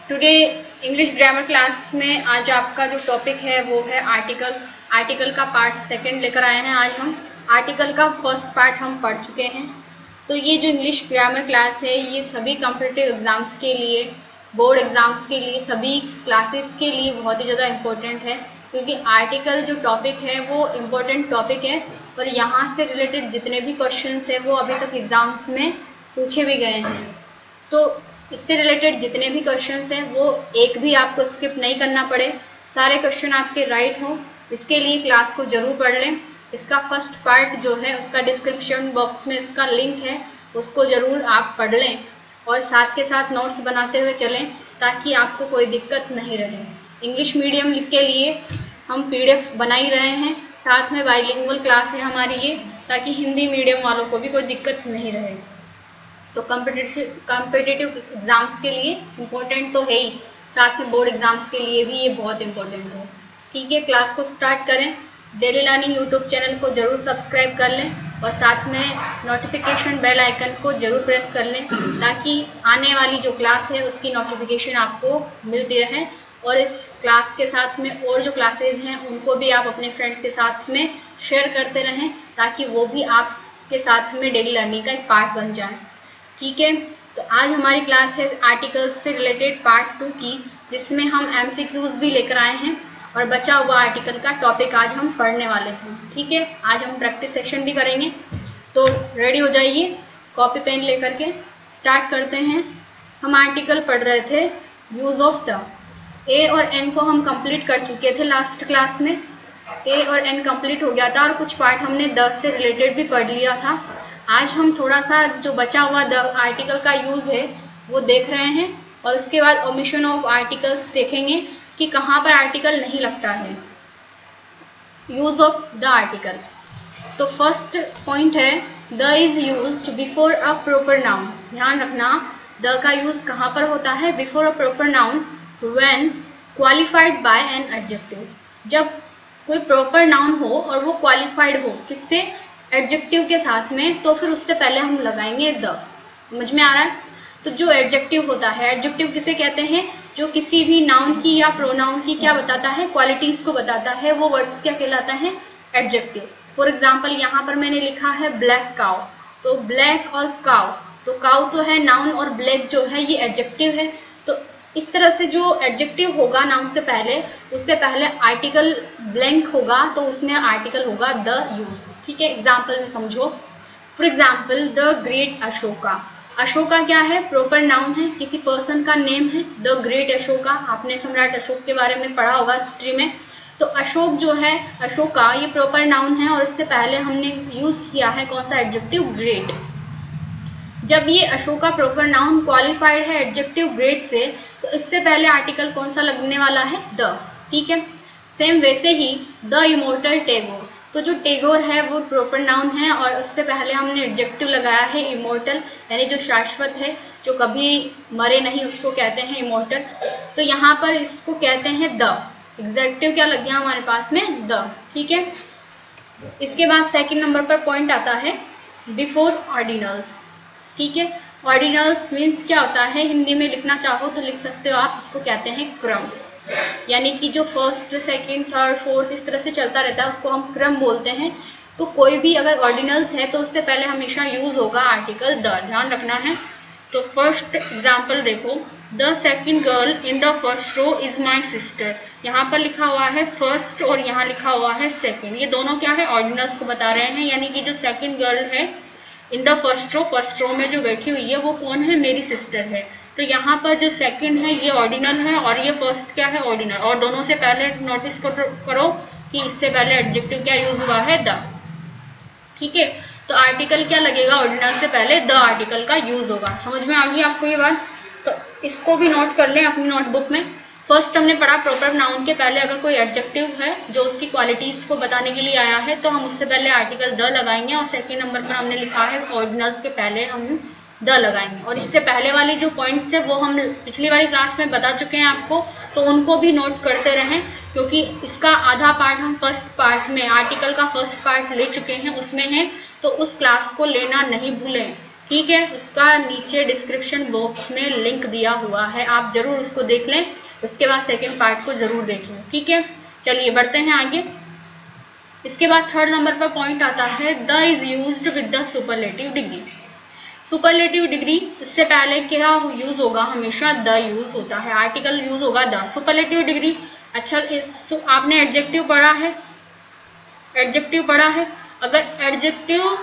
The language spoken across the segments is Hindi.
टुडे इंग्लिश ग्रामर क्लास में आज आपका जो टॉपिक है वो है आर्टिकल का पार्ट सेकंड लेकर आए हैं। आज हम आर्टिकल का फर्स्ट पार्ट हम पढ़ चुके हैं। तो ये जो इंग्लिश ग्रामर क्लास है ये सभी कॉम्पिटिटिव एग्ज़ाम्स के लिए, बोर्ड एग्ज़ाम्स के लिए, सभी क्लासेस के लिए बहुत ही ज़्यादा इम्पोर्टेंट है, क्योंकि आर्टिकल जो टॉपिक है वो इम्पोर्टेंट टॉपिक है और यहाँ से रिलेटेड जितने भी क्वेश्चंस हैं वो अभी तक एग्ज़ाम्स में पूछे भी गए हैं। तो इससे रिलेटेड जितने भी क्वेश्चंस हैं वो एक भी आपको स्किप नहीं करना पड़े, सारे क्वेश्चन आपके राइट हों, इसके लिए क्लास को ज़रूर पढ़ लें। इसका फर्स्ट पार्ट जो है उसका डिस्क्रिप्शन बॉक्स में इसका लिंक है, उसको ज़रूर आप पढ़ लें और साथ के साथ नोट्स बनाते हुए चलें ताकि आपको कोई दिक्कत नहीं रहे। इंग्लिश मीडियम के लिए हम PDF बना ही रहे हैं, साथ में बाइलिंगुअल क्लास है हमारी ये, ताकि हिंदी मीडियम वालों को भी कोई दिक्कत नहीं रहे। तो कॉम्पिटिटिव एग्ज़ाम्स के लिए इम्पोर्टेंट तो है ही, साथ में बोर्ड एग्ज़ाम्स के लिए भी ये बहुत इम्पोर्टेंट है। ठीक है, क्लास को स्टार्ट करें। डेली लर्निंग यूट्यूब चैनल को ज़रूर सब्सक्राइब कर लें और साथ में नोटिफिकेशन बेल आइकन को ज़रूर प्रेस कर लें ताकि आने वाली जो क्लास है उसकी नोटिफिकेशन आपको मिलती रहे। और इस क्लास के साथ में और जो क्लासेज हैं उनको भी आप अपने फ्रेंड्स के साथ में शेयर करते रहें ताकि वो भी आपके साथ में डेली लर्निंग का एक पार्ट बन जाए। ठीक है, तो आज हमारी क्लास है आर्टिकल्स से रिलेटेड पार्ट 2 की, जिसमें हम MCQs भी लेकर आए हैं और बचा हुआ आर्टिकल का टॉपिक आज हम पढ़ने वाले हैं। ठीक है, आज हम प्रैक्टिस सेशन भी करेंगे, तो रेडी हो जाइए, कॉपी पेन लेकर के स्टार्ट करते हैं। हम आर्टिकल पढ़ रहे थे यूज़ ऑफ द। A और N को हम कंप्लीट कर चुके थे लास्ट क्लास में। A और N कंप्लीट हो गया था और कुछ पार्ट हमने द से रिलेटेड भी पढ़ लिया था। आज हम थोड़ा सा जो बचा हुआ द आर्टिकल का यूज़ है वो देख रहे हैं और उसके बाद ओमिशन ऑफ आर्टिकल्स देखेंगे कि कहाँ पर आर्टिकल नहीं लगता है। यूज़ ऑफ द आर्टिकल, तो फर्स्ट पॉइंट है the is used before a proper noun. ध्यान रखना, द का यूज़ कहाँ पर होता है? Before a proper noun when qualified by an adjective. जब कोई प्रॉपर नाउन हो और वो क्वालिफाइड हो किससे? एडजेक्टिव के साथ में, तो फिर उससे पहले हम लगाएंगे द। समझ में आ रहा है? तो जो एडजेक्टिव होता है, एडजेक्टिव किसे कहते हैं? जो किसी भी नाउन की या प्रोनाउन की क्या बताता है? क्वालिटीज़ को बताता है, वो वर्ड्स क्या कहलाता है? एडजेक्टिव। फॉर एग्जाम्पल यहाँ पर मैंने लिखा है ब्लैक काउ, तो ब्लैक और काउ, तो काउ तो है नाउन और ब्लैक जो है ये एडजेक्टिव है। तो इस तरह से जो एडजेक्टिव होगा नाउन से पहले, उससे पहले आर्टिकल ब्लैंक होगा तो उसमें आर्टिकल होगा द यूज। ठीक है, एग्जाम्पल में समझो। For example the great Ashoka. Ashoka क्या है? प्रॉपर नाउन है, किसी पर्सन का नेम है। द ग्रेट अशोका, आपने सम्राट अशोक के बारे में पढ़ा होगा हिस्ट्री में। तो अशोक जो है, अशोका, ये प्रॉपर नाउन है और इससे पहले हमने यूज किया है कौन सा एडजेक्टिव? ग्रेट। जब ये अशोका प्रॉपर नाउन क्वालिफाइड है एडजेक्टिव ग्रेट से, तो इससे पहले आर्टिकल कौन सा लगने वाला है? द। ठीक है, सेम वैसे ही द इमोर्टल टैगोर, तो जो टैगोर है वो प्रॉपर नाउन है और उससे पहले हमने एडजेक्टिव लगाया है इमोर्टल, यानी जो शाश्वत है, जो कभी मरे नहीं, उसको कहते हैं इमोर्टल। तो यहाँ पर इसको कहते हैं द। एग्जेक्टिव क्या लग गया हमारे पास में? द। ठीक है, इसके बाद सेकंड नंबर पर पॉइंट आता है बिफोर ऑर्डिनल्स। ठीक है, ऑर्डिनल्स मीन्स क्या होता है? हिंदी में लिखना चाहो तो लिख सकते हो आप, इसको कहते हैं क्रम, यानी कि जो फर्स्ट, सेकंड, थर्ड, फोर्थ इस तरह से चलता रहता है उसको हम क्रम बोलते हैं। तो कोई भी अगर ऑर्डिनल्स है तो उससे पहले हमेशा यूज होगा आर्टिकल द, ध्यान रखना है। तो फर्स्ट एग्जाम्पल देखो, the second girl in the first row is my sister. यहाँ पर लिखा हुआ है फर्स्ट और यहाँ लिखा हुआ है सेकंड, ये दोनों क्या है? ऑर्डिनल्स को बता रहे हैं, यानी कि जो सेकंड गर्ल है इन द फर्स्ट रो में जो बैठी हुई है वो कौन है? मेरी सिस्टर है। तो यहाँ पर जो सेकंड है ये ऑर्डिनल है और ये फर्स्ट क्या है? ऑर्डिनल। और दोनों से पहले नोटिस करो कि इससे पहले एडजेक्टिव क्या यूज हुआ है? द। ठीक है, तो आर्टिकल क्या लगेगा? ऑर्डिनल से पहले द आर्टिकल का यूज होगा। समझ में आ गई आपको ये बात? तो इसको भी नोट कर लें अपनी नोटबुक में। फर्स्ट हमने पढ़ा प्रॉपर नाउन के पहले अगर कोई एडजेक्टिव है जो उसकी क्वालिटीज को बताने के लिए आया है तो हम उससे पहले आर्टिकल द लगाएंगे, और सेकंड नंबर पर हमने लिखा है ऑर्डिनल्स के पहले हम द लगाएंगे। और इससे पहले वाले जो पॉइंट्स है वो हम पिछली वाली क्लास में बता चुके हैं आपको, तो उनको भी नोट करते रहें, क्योंकि इसका आधा पार्ट हम फर्स्ट पार्ट में, आर्टिकल का फर्स्ट पार्ट ले चुके हैं, उसमें है, तो उस क्लास को लेना नहीं भूलें। ठीक है, उसका नीचे डिस्क्रिप्शन बॉक्स में लिंक दिया हुआ है, आप जरूर उसको देख लें, उसके बाद सेकंड पार्ट को जरूर देख लें। ठीक है, चलिए बढ़ते हैं आगे। इसके बाद थर्ड नंबर पर पॉइंट आता है the is used with the superlative degree. Superlative degree, इससे पहले क्या यूज होगा, हमेशा द यूज होता है, आर्टिकल यूज होगा द। सुपरलेटिव डिग्री, अच्छा आपने एडजेक्टिव पढ़ा है, एडजेक्टिव पढ़ा है, अगर एडजेक्टिव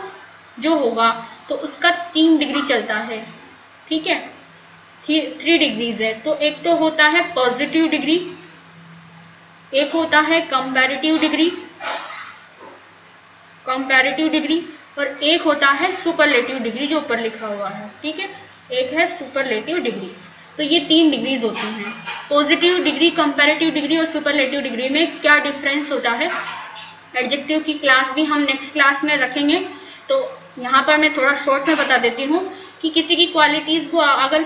जो होगा तो उसका 3 डिग्री चलता है। ठीक है, 3 डिग्रीज है। तो एक तो होता है पॉजिटिव डिग्री, एक होता है कंपैरेटिव डिग्री, कंपैरेटिव डिग्री, और एक होता है सुपरलेटिव डिग्री जो ऊपर लिखा हुआ है। ठीक है, एक है सुपरलेटिव डिग्री। तो ये 3 डिग्रीज होती हैं। पॉजिटिव डिग्री, कंपैरेटिव डिग्री और सुपरलेटिव डिग्री में क्या डिफरेंस होता है, एडजेक्टिव की क्लास भी हम नेक्स्ट क्लास में रखेंगे। तो यहाँ पर मैं थोड़ा शॉर्ट में बता देती हूँ कि किसी की क्वालिटीज को अगर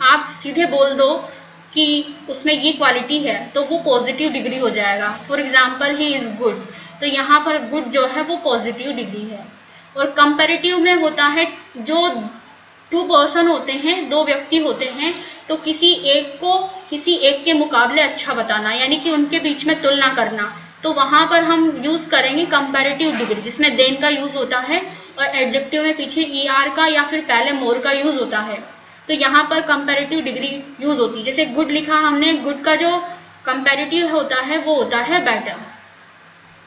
आप सीधे बोल दो कि उसमें ये क्वालिटी है तो वो पॉजिटिव डिग्री हो जाएगा। For example he is good, तो यहाँ पर गुड जो है वो पॉजिटिव डिग्री है। और कंपैरेटिव में होता है जो 2 पर्सन होते हैं, 2 व्यक्ति होते हैं, तो किसी एक को किसी एक के मुकाबले अच्छा बताना, यानी कि उनके बीच में तुलना करना, तो वहां पर हम यूज करेंगे कंपैरेटिव डिग्री, जिसमें देन का यूज होता है और एडजेक्टिव में पीछे ईआर का या फिर पहले मोर का यूज होता है। तो यहाँ पर कंपैरेटिव डिग्री यूज होती है। जैसे गुड लिखा हमने, गुड का जो कंपैरेटिव होता है वो होता है बेटर।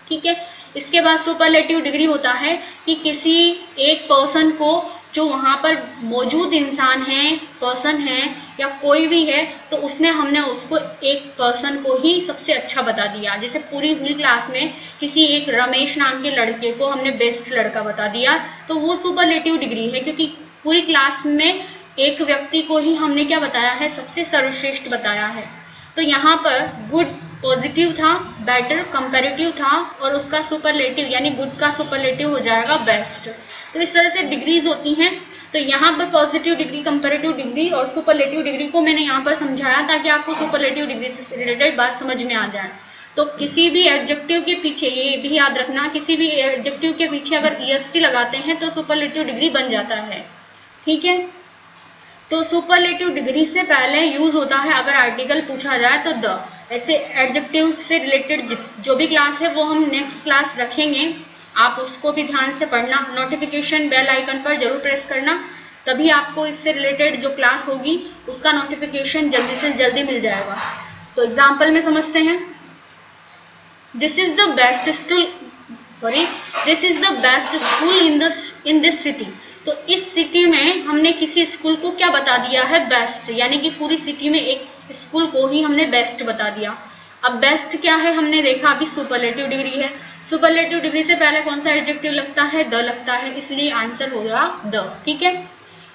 ठीक है, इसके बाद सुपरलेटिव डिग्री होता है कि किसी एक पर्सन को, जो वहां पर मौजूद इंसान है, पर्सन है या कोई भी है, तो उसमें हमने उसको एक पर्सन को ही सबसे अच्छा बता दिया। जैसे पूरी क्लास में किसी एक रमेश नाम के लड़के को हमने बेस्ट लड़का बता दिया, तो वो सुपरलेटिव डिग्री है, क्योंकि पूरी क्लास में एक व्यक्ति को ही हमने क्या बताया है, सबसे सर्वश्रेष्ठ बताया है। तो यहाँ पर गुड पॉजिटिव था, बेटर कंपैरेटिव था, और उसका सुपरलेटिव यानी गुड का सुपरलेटिव हो जाएगा बेस्ट। तो इस तरह से डिग्रीज होती हैं। तो यहाँ पर पॉजिटिव डिग्री, कंपैरेटिव डिग्री और सुपरलेटिव डिग्री को मैंने यहाँ पर समझाया ताकि आपको सुपरलेटिव डिग्री से रिलेटेड बात समझ में आ जाए। तो किसी भी एडजेक्टिव के पीछे, ये भी याद रखना, किसी भी एडजेक्टिव के पीछे अगर EST लगाते हैं तो सुपरलेटिव डिग्री बन जाता है। ठीक है, तो सुपरलेटिव डिग्री से पहले यूज होता है अगर आर्टिकल पूछा जाए तो द। ऐसे एडजेक्टिव से रिलेटेड जो भी क्लास है वो हम नेक्स्ट क्लास रखेंगे, आप उसको भी ध्यान से पढ़ना। नोटिफिकेशन बेल आइकन पर जरूर प्रेस करना, तभी आपको इससे रिलेटेड जो क्लास होगी उसका नोटिफिकेशन जल्दी से जल्दी मिल जाएगा। तो एग्जाम्पल में समझते हैं। This is the best school in this city. तो इस सिटी में हमने किसी स्कूल को क्या बता दिया है, बेस्ट, यानी कि पूरी सिटी में एक स्कूल को ही हमने बेस्ट बता दिया। अब बेस्ट क्या है हमने देखा, अभी सुपरलेटिव डिग्री है। सुपरलेटिव डिग्री से पहले कौन सा एडजेक्टिव लगता है, द लगता है, इसलिए आंसर होगा द। ठीक है,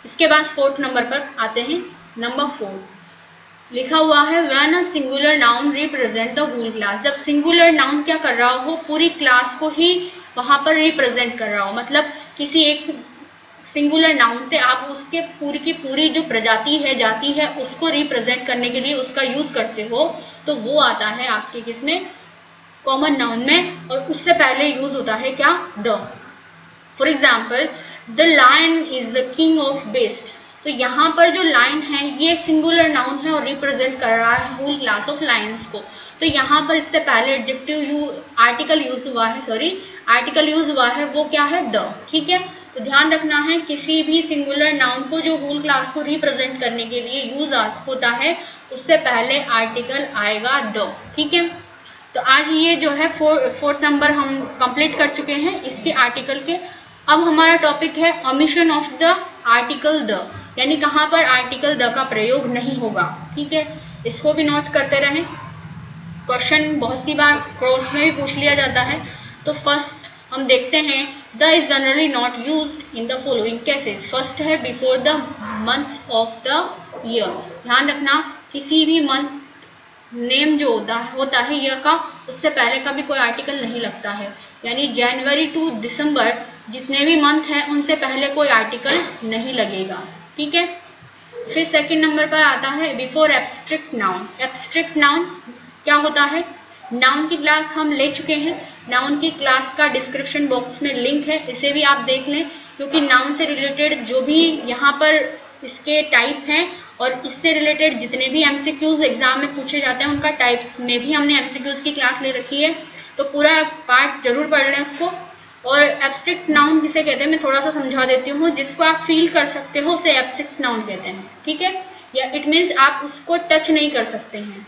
इसके बाद 4th नंबर पर आते हैं। नंबर 4 लिखा हुआ है when a singular noun represent the whole class. जब सिंगुलर नाउन क्या कर रहा हो, पूरी क्लास को ही वहां पर रिप्रेजेंट कर रहा हो, मतलब किसी एक सिंगुलर नाउन से आप उसके पूरी की पूरी जो प्रजाति है, जाति है, उसको रिप्रेजेंट करने के लिए उसका यूज करते हो, तो वो आता है आपके किसमें, कॉमन नाउन में, और उससे पहले यूज होता है क्या, the. For example the lion is the king of beasts. तो यहाँ पर जो लायन है ये सिंगुलर नाउन है और रिप्रेजेंट कर रहा है होल क्लास ऑफ लायंस को। तो यहाँ पर इससे पहले एडजेक्टिव आर्टिकल यूज हुआ है, आर्टिकल यूज हुआ है, वो क्या है, द। ठीक है, तो ध्यान रखना है किसी भी सिंगुलर नाउन को जो होल क्लास को रिप्रेजेंट करने के लिए यूज होता है, उससे पहले आर्टिकल आएगा द। ठीक है, तो आज ये जो है 4th नंबर हम कंप्लीट कर चुके हैं इसके आर्टिकल के। अब हमारा टॉपिक है omission of the article the, यानी कहाँ पर आर्टिकल द का प्रयोग नहीं होगा। ठीक है, इसको भी नोट करते रहें, क्वेश्चन बहुत सी बार क्रॉस में भी पूछ लिया जाता है। तो फर्स्ट हम देखते हैं, the is generally not used in the following cases. First है before the month of the year. ध्यान रखना किसी भी मंथ नेम जो होता है ईयर का, उससे पहले का भी कोई आर्टिकल नहीं लगता है, यानी जनवरी टू दिसंबर जितने भी मंथ हैं उनसे पहले कोई आर्टिकल नहीं लगेगा। ठीक है, फिर सेकंड नंबर पर आता है before abstract noun. Abstract noun क्या होता है, नाउन की क्लास हम ले चुके हैं, नाउन की क्लास का डिस्क्रिप्शन बॉक्स में लिंक है, इसे भी आप देख लें। क्योंकि नाउन से रिलेटेड जो भी यहाँ पर इसके टाइप हैं और इससे रिलेटेड जितने भी एमसीक्यूज एग्जाम में पूछे जाते हैं उनका टाइप में भी हमने एमसीक्यूज की क्लास ले रखी है, तो पूरा पार्ट जरूर पढ़ लें उसको। और एब्स्ट्रैक्ट नाउन किसे कहते हैं मैं थोड़ा सा समझा देती हूँ, जिसको आप फील कर सकते हो उसे एब्स्ट्रैक्ट नाउन कहते हैं, ठीक है। या इट मीन्स आप उसको टच नहीं कर सकते हैं,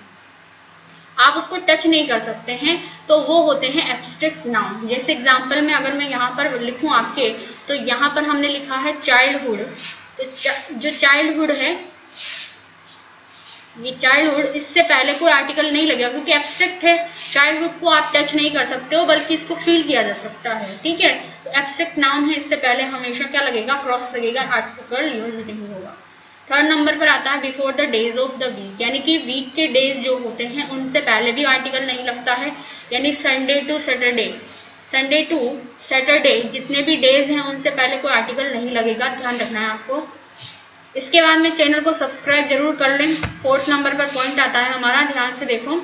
आप उसको टच नहीं कर सकते हैं, तो वो होते हैं एब्स्ट्रैक्ट नाउन। जैसे एग्जांपल में अगर मैं यहाँ पर लिखूँ आपके, तो यहाँ पर हमने लिखा है चाइल्डहुड, तो जो चाइल्डहुड है, ये चाइल्डहुड, इससे पहले कोई आर्टिकल नहीं लगेगा क्योंकि एब्स्ट्रैक्ट है। चाइल्डहुड को आप टच नहीं कर सकते हो बल्कि इसको फील किया जा सकता है, ठीक है। तो एब्स्ट्रैक्ट नाउन है, इससे पहले हमेशा क्या लगेगा, क्रॉस लगेगा, आर्टिकल यूज नहीं होगा। थर्ड नंबर पर आता है before the days of the week, यानी कि वीक के डेज जो होते हैं उनसे पहले भी आर्टिकल नहीं लगता है, यानी Sunday to Saturday, Sunday to Saturday जितने भी डेज हैं उनसे पहले कोई आर्टिकल नहीं लगेगा, ध्यान रखना है आपको। इसके बाद में चैनल को सब्सक्राइब जरूर कर लें। फोर्थ नंबर पर पॉइंट आता है हमारा, ध्यान से देखो,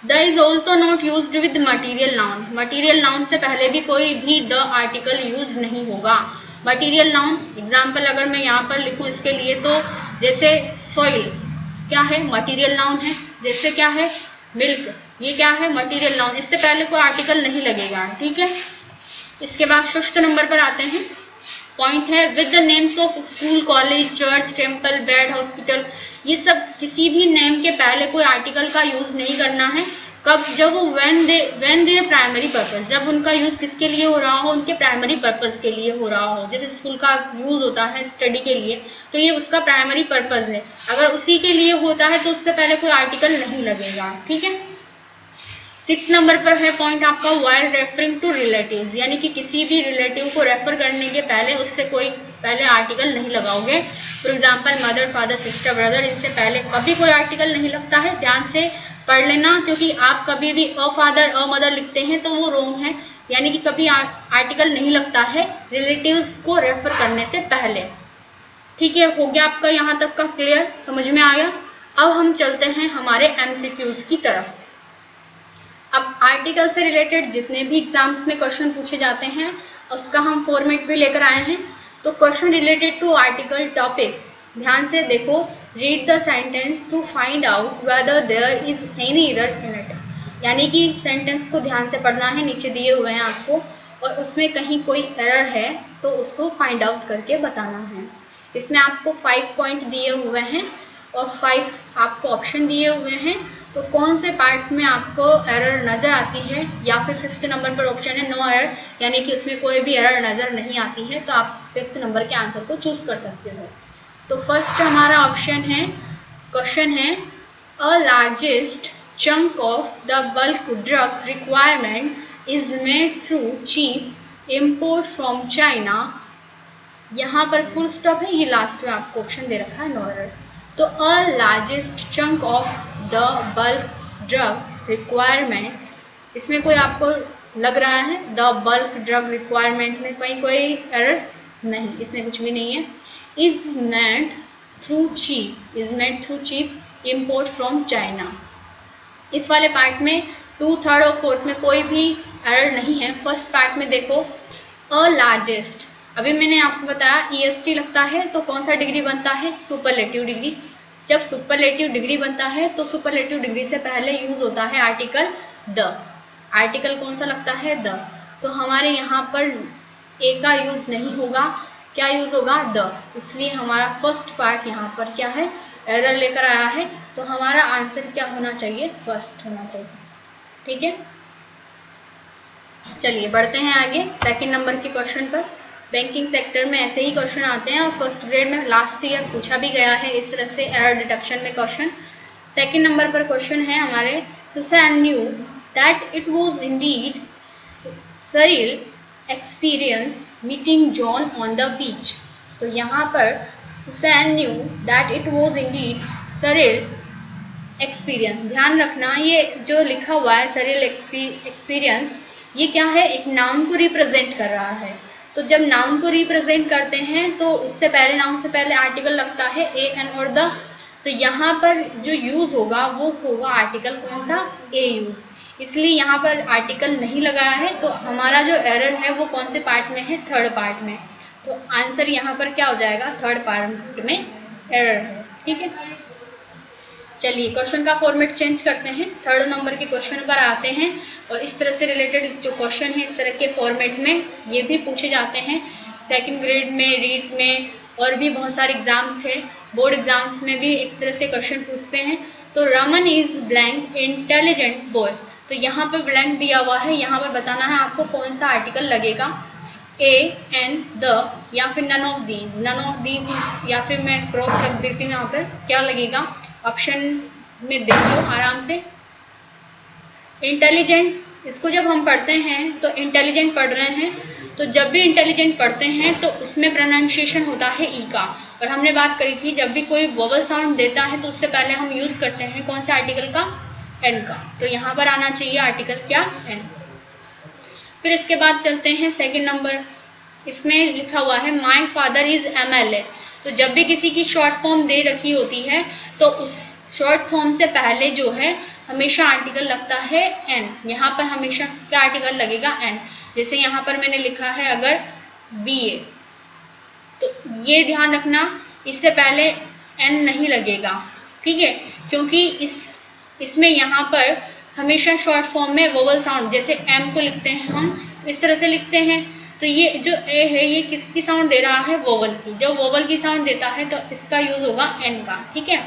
the is also not used with material noun, material noun से पहले भी कोई भी द आर्टिकल यूज नहीं होगा। मटीरियल नाउन एग्जाम्पल अगर मैं यहाँ पर लिखूँ इसके लिए, तो जैसे सॉइल क्या है, मटीरियल नाउन है। जैसे क्या है, मिल्क, ये क्या है, मटीरियल नाउन, इससे पहले कोई आर्टिकल नहीं लगेगा, ठीक है। इसके बाद फिफ्थ नंबर पर आते हैं, पॉइंट है with the names of school, college, church, temple, bed, hospital, ये सब किसी भी नेम के पहले कोई आर्टिकल का यूज नहीं करना है। कब, जब वो व्हेन दे प्राइमरी पर्पस, जब उनका यूज किसके लिए हो रहा हो, उनके प्राइमरी पर्पस के लिए हो रहा हो। जैसे स्कूल का यूज होता है स्टडी के लिए, तो ये उसका प्राइमरी पर्पस है, अगर उसी के लिए होता है तो उससे पहले कोई आर्टिकल नहीं लगेगा, ठीक है। सिक्स नंबर पर है पॉइंट आपका व्हाइल रेफरिंग टू रिलेटिव्स, यानी कि किसी भी रिलेटिव को रेफर करने के पहले उससे कोई पहले आर्टिकल नहीं लगाओगे। For example mother, father, sister, brother, इससे पहले कभी कोई आर्टिकल नहीं लगता है, ध्यान से पढ़ लेना, क्योंकि आप कभी भी अ फादर अ मदर लिखते हैं तो वो रॉन्ग है, यानी कि कभी आर्टिकल नहीं लगता है रिलेटिव्स को रेफर करने से पहले, ठीक है। हो गया आपका यहाँ तक का क्लियर, समझ में आ गया। अब हम चलते हैं हमारे एमसीक्यूज की तरफ। अब आर्टिकल से रिलेटेड जितने भी एग्जाम्स में क्वेश्चन पूछे जाते हैं उसका हम फॉर्मेट भी लेकर आए हैं। तो question related to article topic, ध्यान से देखो, read the sentence to find out whether there is any error in it, यानी कि सेंटेंस को ध्यान से पढ़ना है, नीचे दिए हुए हैं आपको, और उसमें कहीं कोई एरर है तो उसको फाइंड आउट करके बताना है। इसमें आपको 5 पॉइंट दिए हुए हैं और 5 आपको ऑप्शन दिए हुए हैं, तो कौन से पार्ट में आपको एरर नज़र आती है, या फिर फिफ्थ नंबर पर ऑप्शन है नो एरर, यानी कि उसमें कोई भी एरर नज़र नहीं आती है, तो आप फिफ्थ नंबर के आंसर को चूज कर सकते हो। तो फर्स्ट हमारा ऑप्शन है, क्वेश्चन है a largest chunk of the bulk drug requirement is made through cheap import from China, यहाँ पर फुल स्टॉप है, ये लास्ट में आपको ऑप्शन दे रखा है नो एरर। तो अ largest chunk of the bulk drug requirement, इसमें कोई आपको लग रहा है द बल्क ड्रग रिक्वायरमेंट में कहीं कोई एरर नहीं, इसमें कुछ भी नहीं है। Is made through cheap, is made through cheap import from China, इस वाले पार्ट में 2, 3rd और 4th में कोई भी एरर नहीं है। फर्स्ट पार्ट में देखो अ लार्जेस्ट, अभी मैंने आपको बताया EST लगता है तो कौन सा डिग्री बनता है, सुपरलेटिव डिग्री। जब सुपरलेटिव डिग्री बनता है तो सुपरलेटिव डिग्री से पहले यूज होता है आर्टिकल द, आर्टिकल कौन सा लगता है द, तो हमारे यहाँ पर ए का यूज नहीं होगा, क्या यूज होगा द, इसलिए हमारा फर्स्ट पार्ट यहाँ पर क्या है एरर लेकर आया है, तो हमारा आंसर क्या होना चाहिए, फर्स्ट होना चाहिए, ठीक है। चलिए बढ़ते हैं आगे सेकंड नंबर के क्वेश्चन पर। बैंकिंग सेक्टर में ऐसे ही क्वेश्चन आते हैं और फर्स्ट ग्रेड में लास्ट ईयर पूछा भी गया है इस तरह से एरर डिटेक्शन में क्वेश्चन। सेकंड नंबर पर क्वेश्चन है हमारे, Susan knew that it was indeed surreal experience meeting John on the beach, तो यहाँ पर Susan knew that it was indeed surreal experience, ध्यान रखना ये जो लिखा हुआ है सरील एक्सपीरियंस, ये क्या है, एक नाउन को रिप्रेजेंट कर रहा है। तो जब नाउन को रिप्रेजेंट करते हैं तो उससे पहले, नाउन से पहले आर्टिकल लगता है ए एन और द, तो यहाँ पर जो यूज होगा वो होगा आर्टिकल कौन सा, ए यूज। इसलिए यहाँ पर आर्टिकल नहीं लगाया है। तो हमारा जो एरर है वो कौन से पार्ट में है, थर्ड पार्ट में। तो आंसर यहाँ पर क्या हो जाएगा, थर्ड पार्ट में एरर है। ठीक है, चलिए क्वेश्चन का फॉर्मेट चेंज करते हैं, थर्ड नंबर के क्वेश्चन पर आते हैं। और इस तरह से रिलेटेड जो क्वेश्चन है इस तरह के फॉर्मेट में ये भी पूछे जाते हैं सेकंड ग्रेड में, रीट में, और भी बहुत सारे एग्जाम्स है, बोर्ड एग्जाम्स में भी एक तरह से क्वेश्चन पूछते हैं। तो Raman is blank intelligent boy. तो यहाँ पर ब्लैंक दिया हुआ है, यहाँ पर बताना है आपको कौन सा आर्टिकल लगेगा, ए, एन, द, या फिर none of these. None of these या फिर मैं क्रॉस रख देती हूँ यहाँ पर, क्या लगेगा ऑप्शन में देख लो आराम से। इंटेलिजेंट, इसको जब हम पढ़ते हैं तो इंटेलिजेंट पढ़ रहे हैं, तो जब भी इंटेलिजेंट पढ़ते हैं तो उसमें प्रोनाउंसिएशन होता है ई का। और हमने बात करी थी जब भी कोई वोवल साउंड देता है तो उससे पहले हम यूज करते हैं कौन से आर्टिकल का, एन का। तो यहाँ पर आना चाहिए आर्टिकल क्या, एन। फिर इसके बाद चलते हैं सेकंड नंबर, इसमें लिखा हुआ है माय फादर इज MLA। तो जब भी किसी की शॉर्ट फॉर्म दे रखी होती है तो उस शॉर्ट फॉर्म से पहले जो है हमेशा आर्टिकल लगता है एन। यहाँ पर हमेशा क्या आर्टिकल लगेगा, एन। जैसे यहाँ पर मैंने लिखा है अगर BA, तो ये ध्यान रखना इससे पहले एन नहीं लगेगा, ठीक है, क्योंकि इसमें यहाँ पर हमेशा शॉर्ट फॉर्म में वोवल साउंड, जैसे एम को लिखते हैं हम इस तरह से लिखते हैं, तो ये जो ए है ये किसकी साउंड दे रहा है, वोवल की। जब वोवल की साउंड देता है तो इसका यूज होगा एन का, ठीक है।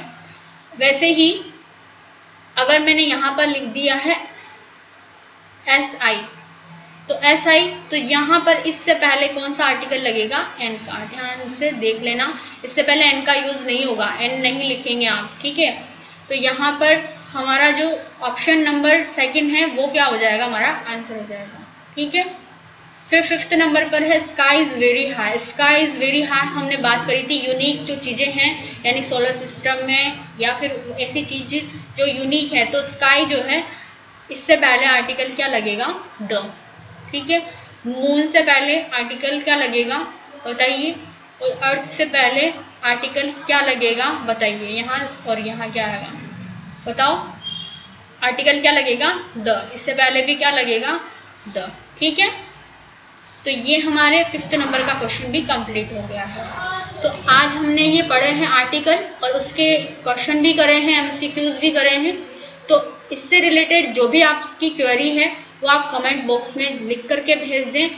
वैसे ही अगर मैंने यहाँ पर लिख दिया है SI, तो SI, तो यहाँ पर इससे पहले कौन सा आर्टिकल लगेगा, एन का। ध्यान से देख लेना, इससे पहले एन का यूज नहीं होगा, एन नहीं लिखेंगे आप, ठीक है। तो यहाँ पर हमारा जो ऑप्शन नंबर सेकंड है वो क्या हो जाएगा, हमारा आंसर हो जाएगा, ठीक है। फिर फिफ्थ नंबर पर है sky is very high. Sky is very high हमने बात करी थी, यूनिक जो चीजें हैं यानी सोलर सिस्टम में या फिर ऐसी चीज जो यूनिक है, तो स्काई जो है इससे पहले आर्टिकल क्या लगेगा, द, ठीक है। मून से पहले आर्टिकल क्या लगेगा बताइए, और अर्थ से पहले आर्टिकल क्या लगेगा बताइए, यहाँ और यहाँ क्या आएगा बताओ, आर्टिकल क्या लगेगा, द, इससे पहले भी क्या लगेगा, द, ठीक है। तो ये हमारे फिफ्थ नंबर का क्वेश्चन भी कंप्लीट हो गया है। तो आज हमने ये पढ़े हैं आर्टिकल और उसके क्वेश्चन भी करे हैं, MCQs भी करे हैं। तो इससे रिलेटेड जो भी आपकी क्वेरी है वो आप कमेंट बॉक्स में लिख करके भेज दें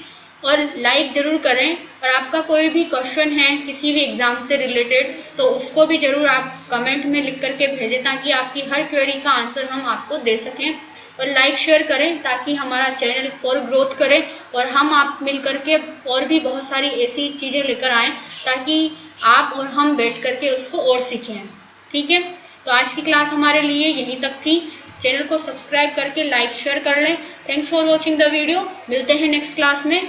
और लाइक जरूर करें। और आपका कोई भी क्वेश्चन है किसी भी एग्जाम से रिलेटेड तो उसको भी जरूर आप कमेंट में लिख करके भेजें ताकि आपकी हर क्वेरी का आंसर हम आपको दे सकें। और लाइक शेयर करें ताकि हमारा चैनल और ग्रोथ करे और हम आप मिल करके और भी बहुत सारी ऐसी चीज़ें लेकर आएँ ताकि आप और हम बैठ करके उसको और सीखें, ठीक है। तो आज की क्लास हमारे लिए यहीं तक थी। चैनल को सब्सक्राइब करके लाइक शेयर कर लें। Thanks for watching the video. मिलते हैं नेक्स्ट क्लास में।